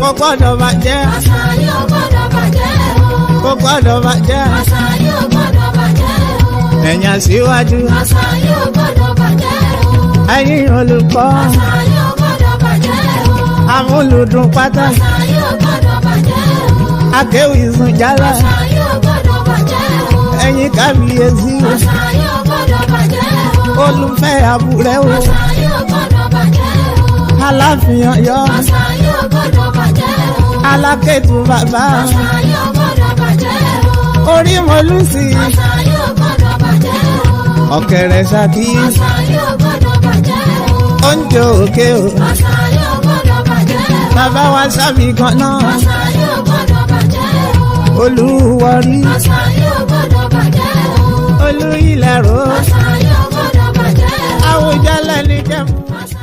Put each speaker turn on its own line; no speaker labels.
kò gbọ́dọ̀ bàjẹ́.
àṣà yóò gbọ́dọ̀ bàjẹ́ o.
kò gbọ́dọ̀ bàjẹ́.
àṣà yóò gbọ́dọ̀ bàjẹ́ o.
ẹ̀yin aṣíwájú.
àṣà yóò gbọ́dọ̀ bàjẹ́ o.
ẹ̀yin olùkọ́.
àṣà yóò gbọ́dọ̀ bàjẹ́ o.
amúlùdùn pátá.
àṣà yóò gbọ́dọ̀ bàjẹ́ o.
akéwì sùn jálá.
àṣà yóò gbọ́dọ̀ bàjẹ́ o.
ẹ̀yin kábíyèsí.
àṣà yóò gbọ́dọ̀ bàjẹ́ o.
olùfẹ́ àbúrẹ́ o.
àṣà yóò gbọ́dọ̀ bàjẹ́ o.
aláàfin Ọ̀yọ́.
àṣà yóò gbọ́dọ̀ bàjẹ́ o.
alákẹ́tù bàbá.
àṣà yóò gbọ́dọ̀ bàjẹ́ o.
orí mọ́lúsì.
àṣà yóò gbọ́dọ̀ bàjẹ́ o.
ọ̀kẹ́rẹ́ Ṣakí.
àṣà yóò gbọ́dọ̀ bàjẹ́ o.
oúnjẹ òkè o.
àṣà yóò gbọ́dọ̀ bàjẹ́ o.
bàbá wa sábì kan náà.
àṣà yóò gbọ́dọ̀ bàjẹ́ o.
olúwọrí.
àṣà yóò gbọ́dọ̀ bàjẹ́ o.
olú Ìlẹ̀ró.
àṣà yóò gbọ́dọ̀ bàjẹ́ o.
Àwùjalẹ̀ ní Jẹ̀bú.
àṣà